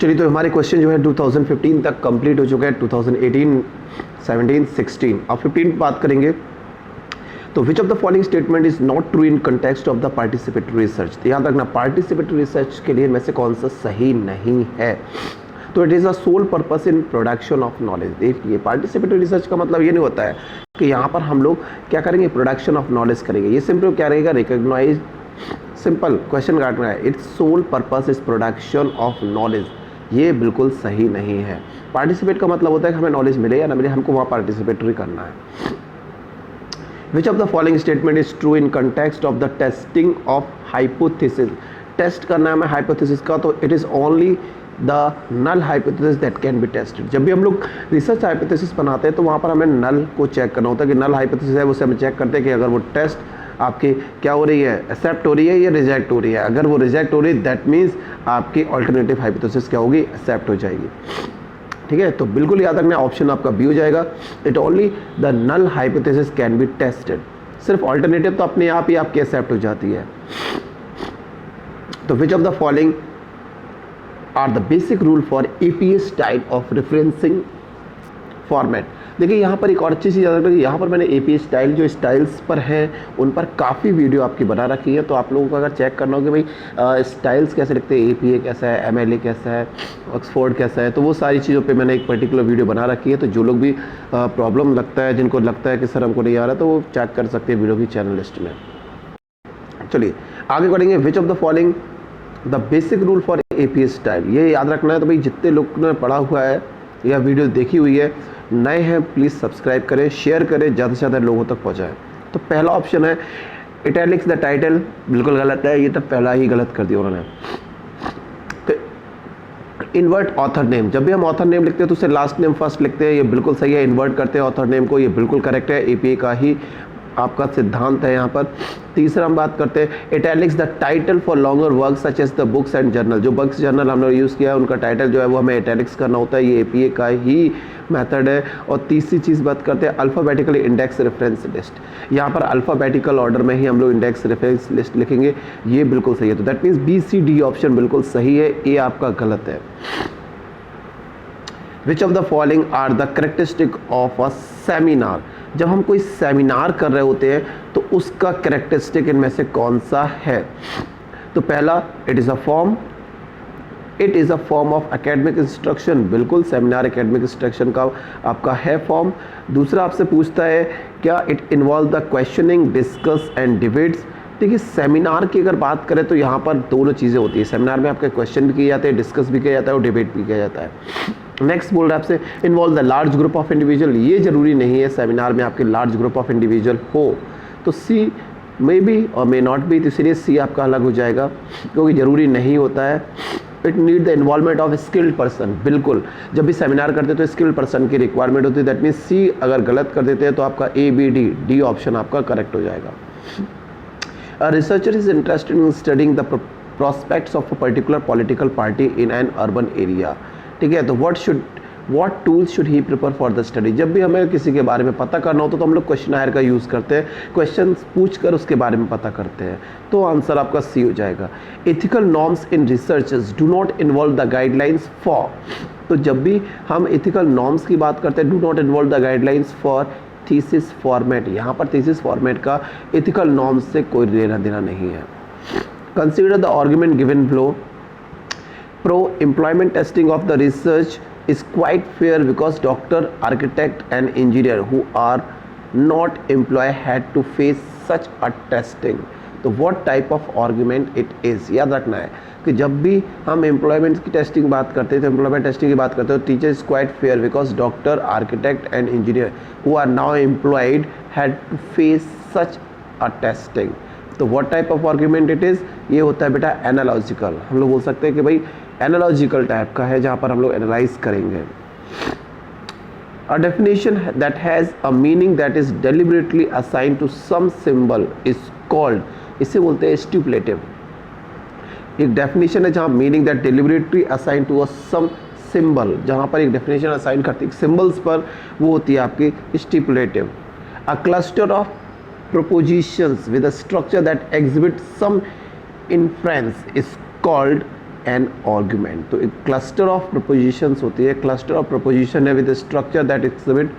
चलिए, तो हमारे क्वेश्चन जो है 2015 तक कंप्लीट हो चुके हैं, 2018, 17, 16 अब 15 बात करेंगे। तो which of the following statement is not true in context of the participatory research. तो याद रखना, पार्टिसिपेटरी रिसर्च के लिए में से कौन सा सही नहीं है। तो it is a sole purpose in production of knowledge. देखिए, पार्टिसिपेटरी रिसर्च का मतलब ये नहीं होता है कि यहाँ पर हम लोग क्या करेंगे, प्रोडक्शन ऑफ नॉलेज करेंगे। ये सिंपल क्या रहेगा, रिकॉग्नाइज, सिंपल क्वेश्चन काटना है, it's sole purpose is production of knowledge. ये बिल्कुल सही नहीं है। पार्टिसिपेट का मतलब होता है कि हमें नॉलेज मिले या ना मिले, हमको वहाँ पार्टिसिपेटरी करना है। Which of the following statement is true in context of the testing of hypothesis. Test करना है हमें हाइपोथेसिस का, तो it is only the null hypothesis that can be tested. जब भी हम लोग रिसर्च हाइपोथेसिस बनाते हैं तो वहाँ पर हमें नल को चेक करना होता है कि नल हाइपोथेसिस है, उससे हम चेक करते हैं कि अगर वो टेस्ट आपकी क्या हो रही है, एक्सेप्ट हो रही है या रिजेक्ट हो रही है। अगर वो रिजेक्ट हो रही है दैट मीन्स आपकी अल्टरनेटिव हाइपोथेसिस क्या होगी, एक्सेप्ट हो जाएगी। ठीक है, तो बिल्कुल याद रखना, ऑप्शन आपका बी हो जाएगा। It only the null hypothesis can be tested. सिर्फ अल्टरनेटिव तो अपने आप ही आपकी एक्सेप्ट हो जाती है। तो which of the following are the basic rule for APS type of referencing format. देखिए, यहाँ पर एक और अच्छी चीज़ याद रखना, यहाँ पर मैंने एपीएस स्टाइल जो स्टाइल्स पर हैं उन पर काफ़ी वीडियो आपकी बना रखी है। तो आप लोगों को अगर चेक करना हो कि भाई स्टाइल्स कैसे लिखते हैं, एपीए कैसा है, एमएलए कैसा है, ऑक्सफोर्ड कैसा है, तो वो सारी चीज़ों पे मैंने एक पर्टिकुलर वीडियो बना रखी है। तो जो लोग भी प्रॉब्लम लगता है, जिनको लगता है कि सर हमको नहीं आ रहा, तो वो चेक कर सकते हैं वीडियो की चैनल लिस्ट में। चलिए आगे बढ़ेंगे। विच of the following the basic rule for APS style. ये याद रखना है। तो भाई जितने लोग ने पढ़ा हुआ है या वीडियो देखी हुई है, नए हैं प्लीज़ सब्सक्राइब करें, शेयर करें, ज़्यादा से ज़्यादा लोगों तक पहुँचाएं। तो पहला ऑप्शन है इटैलिक्स द टाइटल, बिल्कुल गलत है, ये तो पहला ही गलत कर दिया उन्होंने। तो इन्वर्ट ऑथर नेम, जब भी हम ऑथर नेम लिखते हैं तो उससे लास्ट नेम फर्स्ट लिखते हैं, ये बिल्कुल सही है। इन्वर्ट करते हैं ऑथर नेम को, ये बिल्कुल करेक्ट है, एपीए का ही आपका सिद्धांत है यहाँ पर। तीसरा हम बात करते हैं italics the title for longer work such as the books and journal. जो बुक्स जर्नल हमने यूज़ किया है उनका टाइटल जो है वो हमें इटैलिक्स करना होता है, ये एपीए का ही मेथड है। और तीसरी चीज़ बात करते हैं अल्फ़ाबेटिकल इंडेक्स रेफरेंस लिस्ट। यहाँ पर अल्फ़ाबेटिकल ऑर्डर में ही हम लोग इंडेक्स रेफरेंस लिस्ट लिखेंगे, ये बिल्कुल सही है। तो that means B C D option बिल्कुल सही है, ए आपका गलत है। Which of the following are the characteristic of a seminar. जब हम कोई सेमिनार कर रहे होते हैं तो उसका करेक्टरिस्टिक इनमें से कौन सा है। तो पहला, it is a form, it is a form of academic instruction. बिल्कुल, सेमिनार एकेडमिक इंस्ट्रक्शन का आपका है फॉर्म। दूसरा आपसे पूछता है क्या it involve the questioning, discuss and debates. देखिए, सेमिनार की अगर बात करें तो यहाँ पर दोनों चीज़ें होती है। सेमिनार में आपके क्वेश्चन भी किए जाते हैं, डिस्कस भी किया जाता है और डिबेट भी किया जाता है। नेक्स्ट बोल रहा है आपसे involve the large group of individual. ये जरूरी नहीं है सेमिनार में आपके लार्ज ग्रुप ऑफ इंडिविजुअल हो। तो सी मे बी और मे नॉट बी, तो इसलिए सी आपका अलग हो जाएगा क्योंकि जरूरी नहीं होता है। It need the involvement of skilled person. बिल्कुल, जब भी सेमिनार करते हैं तो स्किल्ड पर्सन की रिक्वायरमेंट होती है। दैट मीन्स सी अगर गलत कर देते हैं तो आपका A B D, D option आपका करेक्ट हो जाएगा। A researcher is interested in studying the prospects of a particular political party in an urban area. ठीक है, तो what tools should he prepare for the study। जब भी हमें किसी के बारे में पता करना होता तो हम लोग क्वेश्चनायर का यूज़ करते हैं, क्वेश्चन पूछकर उसके बारे में पता करते हैं। तो आंसर आपका सी हो जाएगा। Ethical norms in researches do not involve the guidelines for. तो जब भी हम एथिकल नॉर्म्स की बात करते हैं, do not involve the guidelines for thesis format. यहाँ पर थीसिस फॉर्मेट का एथिकल नॉर्म्स से कोई लेना देना नहीं है। Consider the argument given below. Pro employment testing of the research is quite fair because doctor, architect and engineer who are not employed had to face such a testing। तो what type of argument it is, याद रखना है कि जब भी हम employment की testing बात करते हैं तो एम्प्लॉयमेंट टेस्टिंग की बात करते हैं तो teacher is quite fair because doctor, architect and engineer who are now employed had to face such a testing. तो what type of argument it is, ये होता है बेटा एनालॉजिकल। हम लोग बोल सकते हैं कि भाई एनालॉजिकल टाइप का है जहाँ पर हम लोग एनालाइज करेंगे। A definition that has a meaning that is deliberately assign to some symbol is called, इसे बोलते हैं स्टिपुलेटिव। एक डेफिनेशन है जहाँ meaning that deliberately assign to a some symbol, जहाँ पर एक डेफिनेशन असाइन करती है सिंबल्स पर, वो होती है आपकी stipulative. A cluster of propositions with a structure that exhibits some inference is called an argument. तो एक क्लस्टर ऑफ प्रपोजिशंस होती है, क्लस्टर ऑफ प्रपोजिशन है with structure that exhibit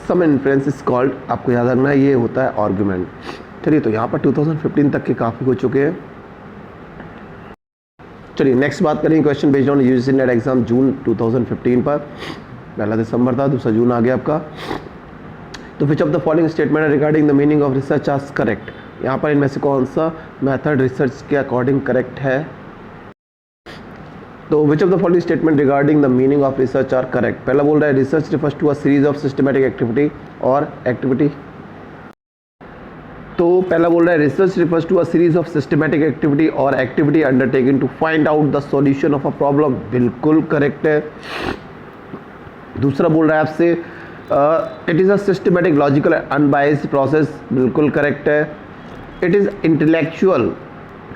some influence is called, आपको याद रखना है ये होता है आर्गुमेंट। चलिए तो यहाँ पर 2015 तक के काफ़ी हो चुके हैं। चलिए नेक्स्ट बात करेंगे question based on UGC NET exam June 2015 पर। पहला दिसंबर था, दूसरा जून आ गया आपका। तो which of the following statement regarding the meaning of research are correct. यहाँ पर इनमें से कौन सा मेथड रिसर्च के अकॉर्डिंग करेक्ट है। तो which of the following statement regarding the meaning of research are correct. पहला बोल रहा है research refers to a series of systematic activity और एक्टिविटी। तो पहला बोल रहा है research refers to a series of systematic activity और activity undertaking to find out the solution of a problem, बिल्कुल करेक्ट है। दूसरा बोल रहा है आपसे it is a systematic logical unbiased process, बिल्कुल करेक्ट है। इट इज़ इंटेलेक्चुअल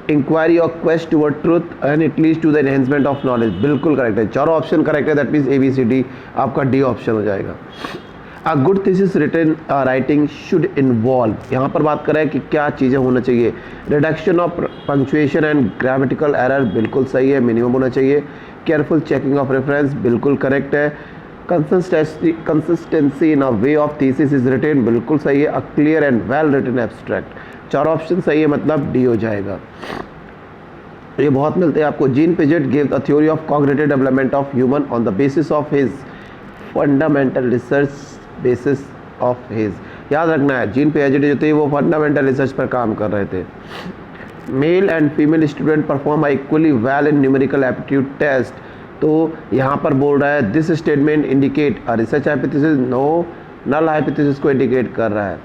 इंक्वायरी और quest toward truth and it leads to the enhancement of knowledge, बिल्कुल करेक्ट है। चारों ऑप्शन करेक्ट है, दैट मीन्स ABCD आपका D ऑप्शन हो जाएगा। A good thesis written writing should involve, यहाँ पर बात कर रहे हैं कि क्या चीज़ें होना चाहिए। Reduction of punctuation and grammatical error, बिल्कुल सही है, मिनिमम होना चाहिए। केयरफुल चेकिंग ऑफ रेफरेंस, बिल्कुल करेक्ट है। Consistency in a way of thesis is written, बिल्कुल सही है। A clear and well written abstract, चार ऑप्शन सही है, मतलब D हो जाएगा। ये बहुत मिलते हैं आपको। Jean Piaget give a theory of cognitive development of human on the basis of his fundamental research basis of his, याद रखना है जीन पिजेट जो थे वो फंडामेंटल रिसर्च पर काम कर रहे थे। Male and female student perform equally well in numerical aptitude test. तो यहाँ पर बोल रहा है this statement indicate a research hypothesis, no, null hypothesis को इंडिकेट कर रहा है।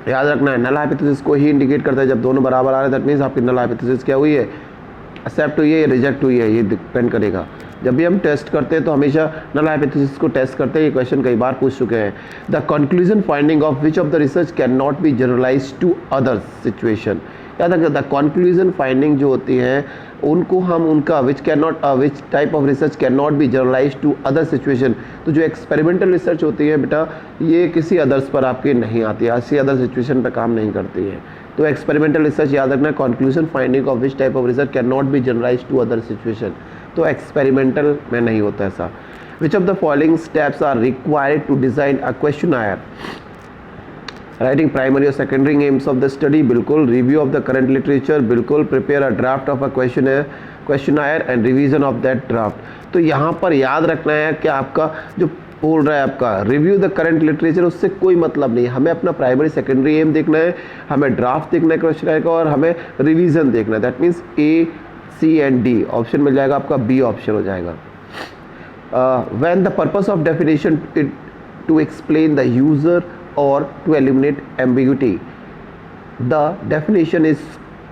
याद रखना है नल हाइपोथेसिस को ही इंडिकेट करता है जब दोनों बराबर आ रहे हैं, दैट मीन्स आपकी नल हाइपोथेसिस क्या हुई है, एक्सेप्ट हुई है या रिजेक्ट हुई है, ये डिपेंड करेगा। जब भी हम टेस्ट करते हैं तो हमेशा नल हाइपोथेसिस को टेस्ट करते हैं, ये क्वेश्चन कई बार पूछ चुके हैं। The conclusion finding of which of the research can not be generalise to other situation. याद रखना द कंक्लूजन फाइंडिंग जो होती हैं उनको हम उनका which type of research can not be generalise to other situation. तो जो एक्सपेरिमेंटल रिसर्च होती है बेटा ये किसी अदर्स पर आपके नहीं आती है, ऐसी अदर सिचुएशन पर काम नहीं करती है। तो एक्सपेरिमेंटल रिसर्च याद रखना है conclusion finding of which type of research can not be generalise to other situation, तो एक्सपेरिमेंटल में नहीं होता ऐसा। Which of the following steps are required to design a questionnaire. Writing primary और secondary aims of the study, बिल्कुल। Review of the current literature, बिल्कुल। Prepare a draft of a questionnaire and revision of that draft. तो यहाँ पर याद रखना है कि आपका जो बोल रहा है आपका रिव्यू द करंट लिटरेचर, उससे कोई मतलब नहीं, हमें अपना प्राइमरी सेकेंडरी एम देखना है, हमें ड्राफ्ट देखना है क्वेश्चनायर का और हमें रिवीजन देखना है। That means A, C and D option मिल जाएगा आपका, B ऑप्शन हो जाएगा। When the purpose of definition to explain the user or to eliminate ambiguity the definition is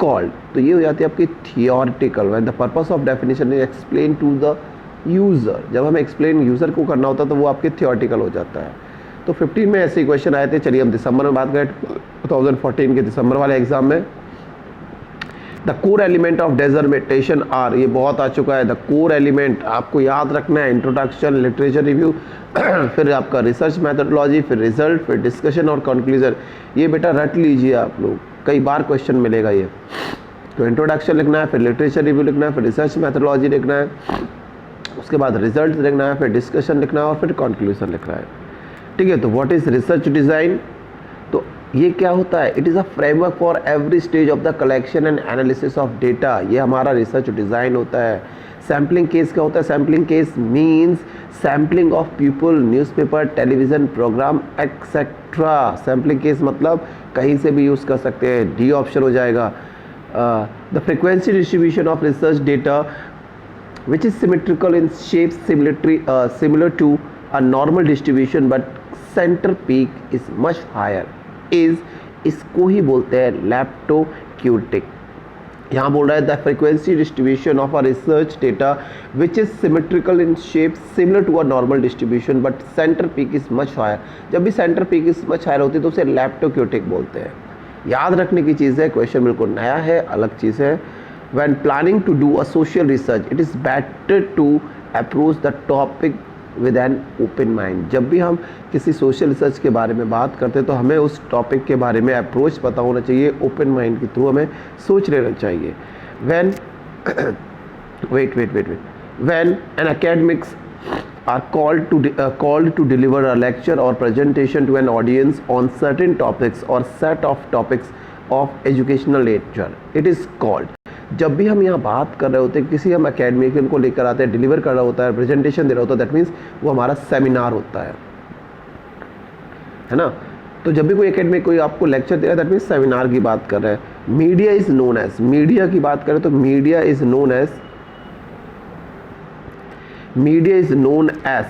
called, तो ये हो जाती है आपकी theoretical। when the purpose of definition is explained to the user, जब हमें explain user को करना होता है तो वो आपके theoretical हो जाता है। तो 15 में ऐसे क्वेश्चन आए थे। चलिए हम दिसंबर में बात करें 2014 के दिसंबर वाले एग्जाम में। The core element of dissertation are, ये बहुत आ चुका है। द कोर एलिमेंट आपको याद रखना है इंट्रोडक्शन, लिटरेचर रिव्यू, फिर आपका रिसर्च मैथडोलॉजी, फिर रिजल्ट, फिर डिस्कशन और कंक्लूजन। ये बेटा रट लीजिए आप लोग, कई बार क्वेश्चन मिलेगा ये। तो इंट्रोडक्शन लिखना है, फिर लिटरेचर रिव्यू लिखना है, फिर रिसर्च मैथडोलॉजी लिखना है, उसके बाद रिजल्ट लिखना है, फिर डिस्कशन लिखना है और फिर कंक्लूजन लिखना है। ठीक है, तो व्हाट इज रिसर्च डिज़ाइन, तो ये क्या होता है, it is a framework for every stage of the collection and analysis of data, ये हमारा रिसर्च डिज़ाइन होता है। सैम्पलिंग केस क्या होता है, sampling case means sampling of people, newspaper, television program etcetera. Sampling case मतलब कहीं से भी यूज़ कर सकते हैं, डी ऑप्शन हो जाएगा। The frequency distribution of research data which is symmetrical in shape similar to a normal distribution but centre peak is much higher is, इसको ही बोलते हैं लैप्टोक्यूटिक। यहाँ बोल रहा है the frequency distribution of a research data which is symmetrical in shape similar to a normal distribution but centre peak is much higher. जब भी centre peak is much higher होती है तो उसे लैप्टोक्यूटिक बोलते हैं। याद रखने की चीज़ है, क्वेश्चन बिल्कुल नया है, अलग चीज़ है। When planning to do a social research, it is better to approach the topic with an open mind. जब भी हम किसी सोशल रिसर्च के बारे में बात करते हैं तो हमें उस टॉपिक के बारे में अप्रोच पता होना चाहिए, ओपन माइंड के थ्रू हमें सोच लेना चाहिए। When wait when an academics are called to deliver a lecture or presentation to an audience on certain topics or set of topics of educational nature, it is called। जब भी हम यहाँ बात कर रहे होते हैं, किसी हम एकेडमिक को लेकर आते हैं, डिलीवर कर रहा होता है, प्रेजेंटेशन दे रहा होता है, दैट मीन्स वो हमारा सेमिनार होता है ना। तो जब भी कोई एकेडमिक कोई आपको लेक्चर दे रहा है, दैट मीन्स सेमिनार की बात कर रहे हैं। Media is known as, media की बात करें तो मीडिया इज नोन एज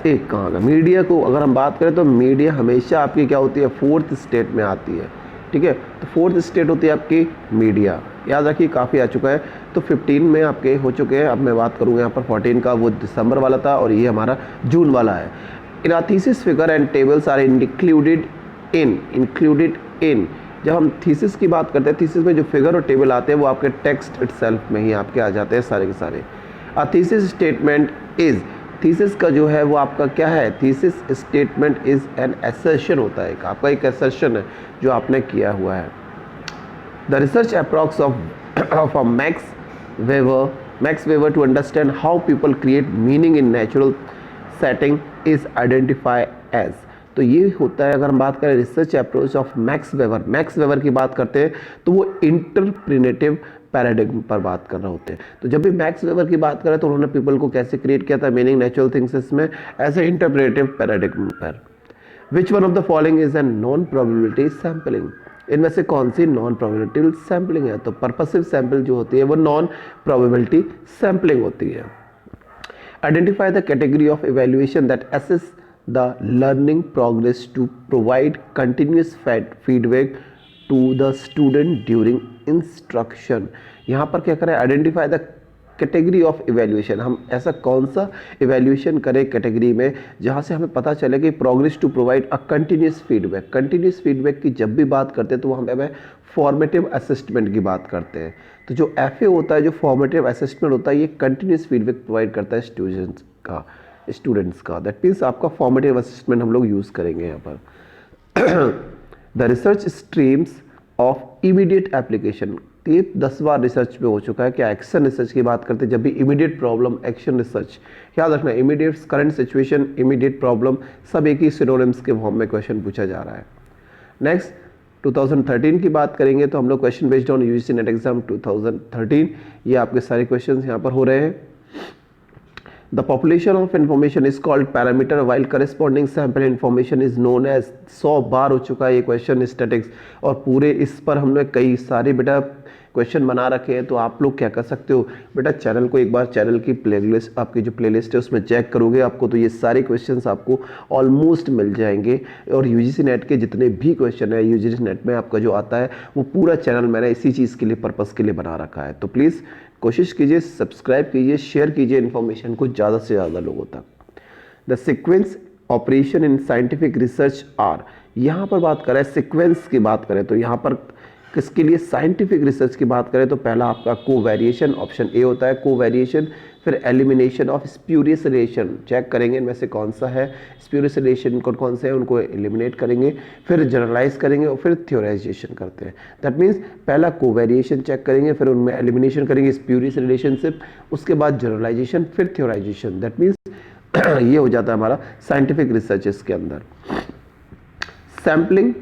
एक कहाँ का मीडिया को अगर हम बात करें तो मीडिया हमेशा आपकी क्या होती है, फोर्थ स्टेट में आती है, ठीक है। तो फोर्थ स्टेट होती है आपकी मीडिया, याद रखिए काफ़ी आ चुका है। तो 15 में आपके हो चुके हैं, अब मैं बात करूँगा यहाँ पर 14 का, वो दिसंबर वाला था और ये हमारा जून वाला है। In thesis figure and tables are included in जब हम थीसिस की बात करते हैं, थीसिस में जो फिगर और टेबल आते हैं वो आपके टेक्स्ट इटसेल्फ में ही आपके आ जाते हैं सारे के सारे। A thesis statement is, thesis का जो है वो आपका क्या है, thesis statement is an assertion होता है, आपका एक असर्शन है जो आपने किया हुआ है। The research approach of Max Weber to understand how people create meaning in natural setting is identify as. तो ये होता है, अगर हम बात करें research approach of Max Weber की बात करते हैं तो वो इंटरप्रिनेटिव पैराडिग्म पर बात कर रहे होते हैं। तो जब भी मैक्स वेवर की बात करें तो उन्होंने पीपल को कैसे क्रिएट किया था, मीनिंग नेचुरल थिंग्स में ऐसे इंटरप्रिनेटिव पैराडिग्म पर। विच one of the following is an non probability sampling, इनमें से कौन सी नॉन प्रोबेबिलिटी सैम्पलिंग है। तो पर्पसिव सैंपल जो होती है वो नॉन प्रोबेबिलिटी सैम्पलिंग होती है। Identify the category of evaluation that assess the learning progress to provide continuous feedback to the student during instruction. यहाँ पर क्या करें, identify the category of evaluation, हम ऐसा कौन सा इवैल्यूएशन करें कैटेगरी में जहाँ से हमें पता चले कि progress to provide a continuous feedback की जब भी बात करते हैं तो हमें फॉर्मेटिव असेसमेंट की बात करते हैं। तो जो FA होता है, जो फॉर्मेटिव असेसमेंट होता है, ये कंटिन्यूस फीडबैक प्रोवाइड करता है स्टूडेंट्स का। दैट मीन्स आपका फॉर्मेटिव असेसमेंट हम लोग यूज़ करेंगे यहाँ पर। The research streams of immediate application, ये 10वां रिसर्च पे हो चुका है कि एक्शन रिसर्च की बात करते हैं जब भी इमीडिएट प्रॉब्लम, एक्शन रिसर्च, याद रखना immediate current situation, immediate problem सब एक ही सिनोनिम्स के फॉर्म में क्वेश्चन पूछा जा रहा है। नेक्स्ट 2013 की बात करेंगे तो हम लोग question based on UGC NET exam 2013, ये आपके सारे क्वेश्चन यहाँ पर हो रहे हैं। The population of information is called parameter while corresponding sample information is known as, 100 बार हो चुका है ये क्वेश्चन स्टैटिक्स, और पूरे इस पर हमने कई सारे बेटा क्वेश्चन बना रखे हैं। तो आप लोग क्या कर सकते हो बेटा, चैनल को एक बार, चैनल की प्लेलिस्ट, आपकी जो प्लेलिस्ट है उसमें चेक करोगे आपको तो ये सारे क्वेश्चंस आपको ऑलमोस्ट मिल जाएंगे। और यूजीसी नेट के जितने भी क्वेश्चन है यूजीसी नेट में आपका जो आता है वो पूरा चैनल मैंने इसी चीज़ के लिए, पर्पज़ के लिए बना रखा है। तो प्लीज़ कोशिश कीजिए, सब्सक्राइब कीजिए, शेयर कीजिए इन्फॉर्मेशन को ज़्यादा से ज़्यादा लोगों तक। The sequence operation in scientific research are, यहाँ पर बात करें सीक्वेंस की बात करें तो यहाँ पर किसके लिए, साइंटिफिक रिसर्च की बात करें तो पहला आपका कोवेरिएशन, ऑप्शन ए होता है कोवेरिएशन। फिर elimination of spurious relation, check करेंगे इनमें से कौन सा है, स्प्यूरियस रिलेशन कौन से हैं उनको एलिमिनेट करेंगे। फिर जनरलाइज करेंगे और फिर थ्योराइजेशन करते हैं। दैट मीन्स पहला कोवेरिएशन चेक करेंगे, फिर उनमें एलिमिनेशन करेंगे स्प्यूरियस रिलेशनशिप, उसके बाद जनरलाइजेशन, फिर थ्योराइजेशन। दैट मीन्स ये हो जाता है हमारा साइंटिफिक रिसर्च के अंदर। Sampling,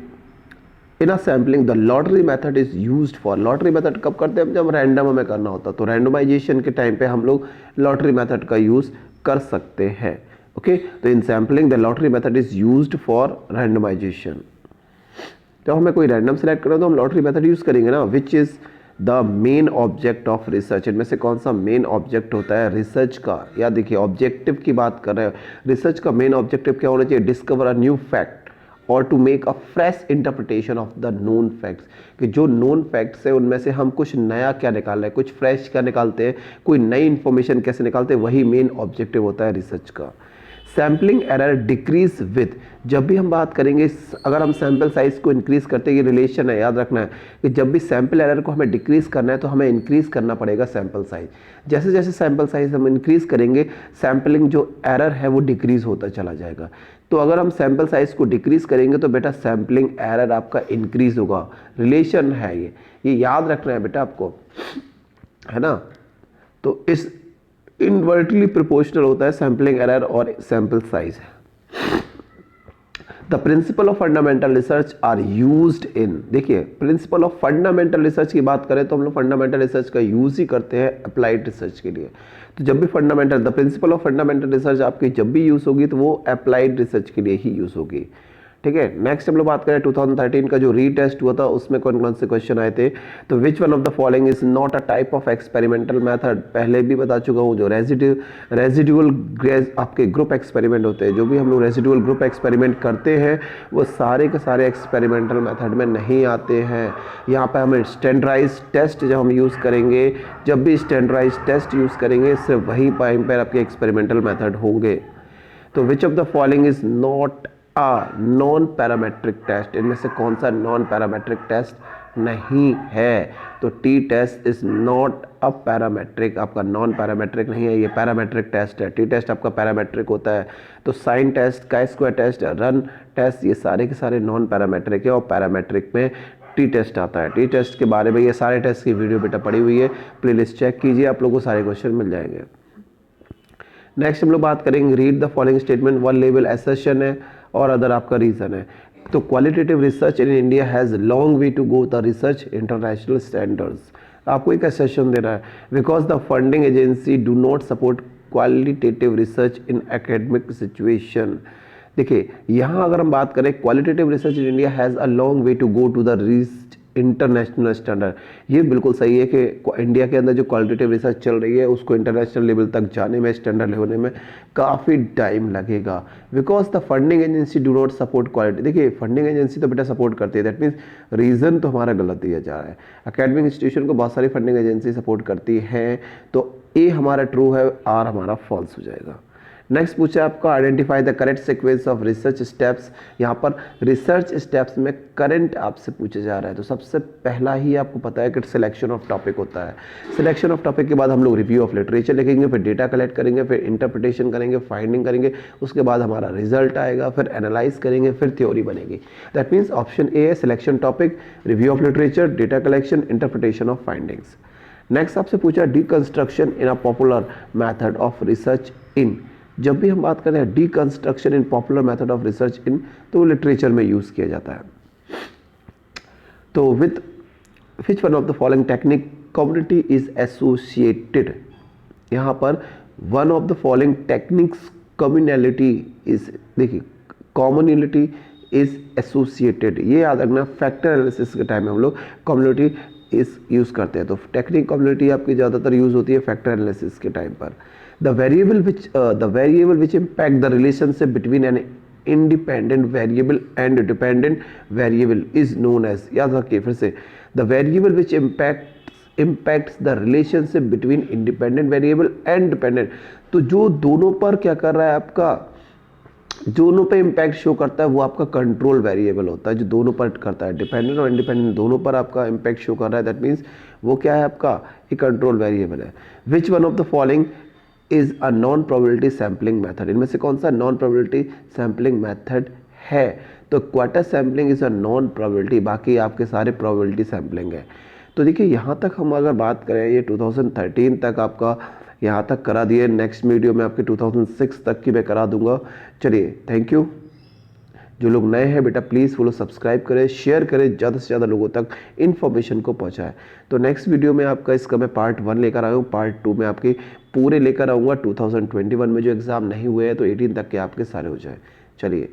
in a sampling the lottery method is used for, lottery method कब करते हैं हम, जब रैंडम हमें करना होता तो रैंडमाइजेशन के टाइम पे हम लोग लॉटरी मेथड का यूज कर सकते हैं। ओके, तो in sampling the lottery method is used for randomisation. जब हमें कोई रैंडम सेलेक्ट करना तो हम लॉटरी मेथड यूज करेंगे ना। Which is the main object of research, इनमें से कौन सा मेन ऑब्जेक्ट होता है रिसर्च का। या देखिए ऑब्जेक्टिव की बात कर रहे हैं, रिसर्च का मेन ऑब्जेक्टिव क्या होना चाहिए, डिस्कवर अ न्यू फैक्ट और to make a fresh interpretation of the known facts, कि जो नोन फैक्ट्स है उनमें से हम कुछ नया क्या निकाल रहे हैं, कुछ फ्रेश क्या निकालते हैं, कोई नई इंफॉर्मेशन कैसे निकालते हैं, वही मेन ऑब्जेक्टिव होता है रिसर्च का। सैम्पलिंग एरर डिक्रीज विथ, जब भी हम बात करेंगे अगर हम सैंपल साइज को इंक्रीज करते हैं, ये रिलेशन है, याद रखना है कि जब भी सैंपल एरर को हमें डिक्रीज करना है तो हमें इंक्रीज करना पड़ेगा सैंपल साइज। जैसे जैसे सैंपल साइज हम इंक्रीज करेंगे सैंपलिंग जो एरर है वो डिक्रीज होता चला जाएगा। तो अगर हम सैंपल साइज को डिक्रीज करेंगे तो बेटा सैंपलिंग एरर आपका इंक्रीज होगा, रिलेशन है ये याद रखना है बेटा आपको, है ना। तो इस इनवर्टली प्रोपोर्शनल होता है सैंपलिंग एरर और सैंपल साइज है। The principle of fundamental research are used in, देखिए प्रिंसिपल ऑफ फंडामेंटल रिसर्च की बात करें तो हम लोग फंडामेंटल रिसर्च का यूज ही करते हैं अप्लाइड रिसर्च के लिए। तो जब भी fundamental, the principle of fundamental research आपकी जब भी यूज होगी तो वो अप्लाइड रिसर्च के लिए ही यूज होगी, ठीक है। नेक्स्ट हम लोग बात करें 2013 का जो रीटेस्ट हुआ था उसमें कौन कौन से क्वेश्चन आए थे। तो विच one of the following is not a type of experimental method, पहले भी बता चुका हूँ, जो रेजिडुअल आपके ग्रुप एक्सपेरिमेंट होते हैं, जो भी हम लोग रेजिडुअल ग्रुप एक्सपेरिमेंट करते हैं वो सारे के सारे एक्सपेरिमेंटल मेथड में नहीं आते हैं। यहाँ पे हमें स्टैंडर्डाइज टेस्ट जब हम यूज़ करेंगे, जब भी स्टैंडर्डाइज टेस्ट यूज़ करेंगे सिर्फ वही टाइम पर आपके एक्सपेरिमेंटल मेथड होंगे। तो which of the following is not non parametric test, इनमें से कौन सा नॉन पैरामेट्रिक टेस्ट नहीं है। तो T test is not a parametric, आपका नॉन पैरामेट्रिक नहीं है, ये पैरामेट्रिक टेस्ट है। टी टेस्ट आपका पैरामेट्रिक होता है। तो sign test, chi square test, run test, ये सारे के सारे नॉन पैरामेट्रिक है और पैरामेट्रिक में टी टेस्ट आता है। टी टेस्ट के बारे में ये सारे टेस्ट की वीडियो बेटा पड़ी हुई है, प्लेलिस्ट चेक कीजिए, आप लोगों को सारे क्वेश्चन मिल जाएंगे। नेक्स्ट हम लोग बात करेंगे read the following statement, one level assertion है और अदर आपका रीजन है। तो qualitative research in India has long way to go the research international standards, आपको एक एसेशन देना है। Because the funding agency do not support qualitative research in academic situation. देखिए यहाँ अगर हम बात करें qualitative research in India has a long way to go to the rich international standard, ये बिल्कुल सही है कि इंडिया के अंदर जो क्वालिटेटिव रिसर्च चल रही है उसको इंटरनेशनल लेवल तक जाने में, स्टैंडर्ड होने में काफ़ी टाइम लगेगा। Because the funding agency do not support quality, देखिए फंडिंग एजेंसी तो बेटा सपोर्ट करती है, दैट मीन्स रीज़न तो हमारा गलत दिया जा रहा है। अकेडमिक इंस्टीट्यूशन को बहुत सारी फंडिंग एजेंसी सपोर्ट करती है, तो ए हमारा ट्रू है, आर हमारा फॉल्स हो जाएगा। नेक्स्ट पूछा आपका identify the correct sequence of research steps, यहाँ पर रिसर्च स्टेप्स में करंट आपसे पूछा जा रहा है। तो सबसे पहला ही आपको पता है कि सिलेक्शन ऑफ टॉपिक होता है। सिलेक्शन ऑफ टॉपिक के बाद हम लोग रिव्यू ऑफ लिटरेचर लिखेंगे, फिर डेटा कलेक्ट करेंगे, फिर इंटरप्रिटेशन करेंगे, फाइंडिंग करेंगे, उसके बाद हमारा रिजल्ट आएगा, फिर एनालाइज करेंगे, फिर थ्योरी बनेगी। दैट मीन्स ऑप्शन ए है selection topic, review of literature, data collection, interpretation of findings. Next आपसे पूछा deconstruction in a popular method of research in, जब भी हम बात करते हैं deconstruction in popular method of research in, तो लिटरेचर में यूज किया जाता है। तो with which one of the following technique community is associated, यहाँ पर one of the following techniques communality is, देखिए कॉमनैलिटी इज एसोसिएटेड, ये याद रखना। फैक्टर एनालिसिस के टाइम में हम लोग कम्युनिटी इस यूज़ करते हैं, तो टेक्निक कम्युनिटी आपकी ज़्यादातर यूज़ होती है फैक्टर एनालिसिस के टाइम पर। The variable which impact the relationship between an independent variable and dependent variable is known as, याद रखिए फिर से, the variable which impacts the relationship between independent variable and dependent, तो जो दोनों पर क्या कर रहा है आपका, दोनों पे इम्पैक्ट शो करता है वो आपका कंट्रोल वेरिएबल होता है, जो दोनों पर करता है, डिपेंडेंट और इंडिपेंडेंट दोनों पर आपका इम्पैक्ट शो कर रहा है, दैट मीन्स वो क्या है आपका, एक कंट्रोल वेरिएबल है। विच one of the following is a non probability sampling method, इनमें से कौन सा नॉन प्रोबेबिलिटी सैम्पलिंग मेथड है। तो quarter sampling is a non probability, बाकी आपके सारे प्रोबेबिलिटी सैम्पलिंग है। तो देखिए यहाँ तक हम अगर बात करें, ये 2013 तक आपका यहाँ तक करा दिए, नेक्स्ट वीडियो में आपके 2006 तक की मैं करा दूंगा। चलिए थैंक यू। जो लोग नए हैं बेटा प्लीज़ फॉलो सब्सक्राइब करें, शेयर करें, ज़्यादा से ज़्यादा लोगों तक इन्फॉर्मेशन को पहुंचाएं। तो नेक्स्ट वीडियो में आपका इसका मैं पार्ट 1 लेकर आया हूँ, पार्ट 2 में आपके पूरे लेकर आऊँगा 2021 में जो एग्ज़ाम नहीं हुए हैं तो 18 तक के आपके सारे हो जाए। चलिए।